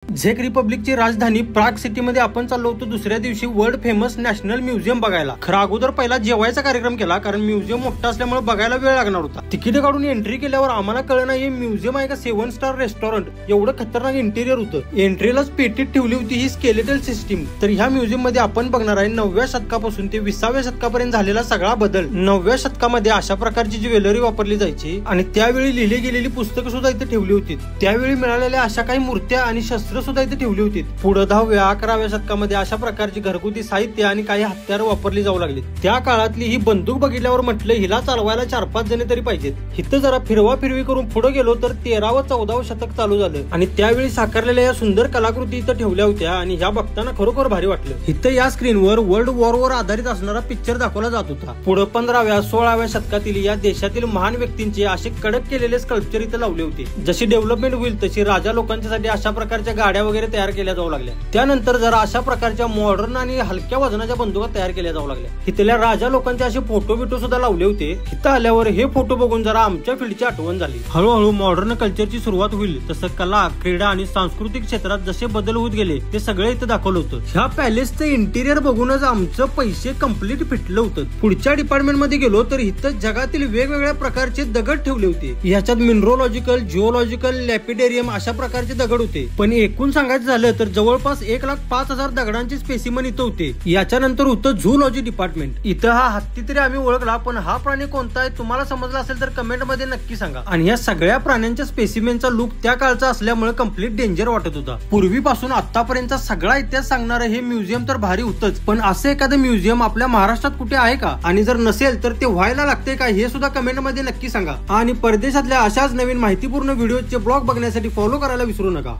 झेक रिपब्लिकची राजधानी प्राग सिटीमध्ये आपण चाललो होतो दुसऱ्या दिवशी वर्ल्ड फेमस नॅशनल म्युझियम बघायला। खरं अगोदर पहिला जेवायचा कार्यक्रम केला, कारण म्युझियम मोठा असल्यामुळे बघायला वेळ लागणार होता। तिकीट काढून एंट्री केल्यावर आम्हाला कळलं हे म्युझियम आहे का 7 स्टार रेस्टॉरंट, एवढं खतरनाक इंटेरियर होतं। एंट्रीलाच पेटीत ठेवली होती ही स्केलेटल सिस्टीम। तर ह्या म्युझियम मध्ये आपण बघणार आहे 9व्या शतकापासून ते 20व्या शतकापर्यंत झालेला सगळा बदल। 9व्या शतकामध्ये अशा प्रकारची ज्वेलरी वापरली जायची आणि त्यावेळी लिहिली गेलेली पुस्तकं सुद्धा इथे ठेवली होती। त्यावेळी मिळालेल्या अशा काही मूर्त्या आणि शस्त्र सुद्धा इथे ठेवली होती। पुढे 10व्या 11व्या शतकामध्ये अशा प्रकारची घरगुती साहित्य आणि काही हत्यार वापरली जाऊ लागली। त्या काळातली ही बंदूक बघितल्यावर म्हटलं हिला चालवायला 4-5 जण तरी पाहिजेत। इथं जरा फिरवा फिरवी करून पुढे गेलो तर 13 व 14व शतक चालू झालं आणि त्यावेळी साकारलेल्या या सुंदर कलाकृती इथं ठेवल्या होत्या आणि ह्या बघताना खरोखर भारी वाटलं। इथं या स्क्रीनवर वर्ल्ड वॉर वर आधारित असणारा पिक्चर दाखवला जात होता। पुढे 15व्या 16व्या शतकातील या देशातील महान व्यक्तींचे असे कडक केलेले स्कल्पचर इथं लावले होते। जशी डेव्हलपमेंट होईल तशी राजा लोकांच्यासाठी अशा प्रकारच्या गाड्या वगैरे तयार केल्या जाऊ लागल्या। त्यानंतर जरा अशा प्रकारच्या मॉडर्न आणि हलक्या वजनाच्या बंदुका तयार केल्या जाऊ लागल्या। इथल्या राजा लोकांचे असे फोटो बिटो सुद्धा लावले होते। इथं आल्यावर हे फोटो बघून जरा आमच्या फील्डची आठवण झाली। हळूहळू मॉडर्न कल्चरची सुरुवात होईल तसं कला, क्रीडा आणि सांस्कृतिक क्षेत्रात जसे बदल होत गेले ते सगळे इथं दाखवलं होतं। ह्या पॅलेसचं इंटिरियर बघूनच आमचं पैसे कम्प्लीट फिटलं होतं। पुढच्या डिपार्टमेंट मध्ये गेलो तर इथं जगातील वेगवेगळ्या प्रकारचे दगड ठेवले होते। ह्याच्यात मिनरोलॉजिकल, जिओलॉजिकल, लॅपिडेरियम अशा प्रकारचे दगड होते। पण एकूण सांगायचं झालं तर जवळपास 1,05,000 दगडांचे स्पेसिमन इथं होते। याच्यानंतर होतं झूलॉजी डिपार्टमेंट। इथं हा हत्ती तरी आम्ही ओळखला, पण हा प्राणी कोणता आहे तुम्हाला समजला असेल तर कमेंट मध्ये नक्की सांगा। आणि या सगळ्या प्राण्यांच्या स्पेसिमेनचा लुक त्या काळचा असल्यामुळे कम्प्लीट डेंजर वाटत होता। पूर्वीपासून आतापर्यंतचा सगळा इतिहास सांगणारं हे म्युझियम तर भारी होतच, पण असं एखादं म्युझियम आपल्या महाराष्ट्रात कुठे आहे का? आणि जर नसेल तर ते व्हायला लागते का हे सुद्धा कमेंट मध्ये नक्की सांगा। आणि परदेशातल्या अशाच नवीन माहितीपूर्ण व्हिडिओचे ब्लॉग बघण्यासाठी फॉलो करायला विसरू नका।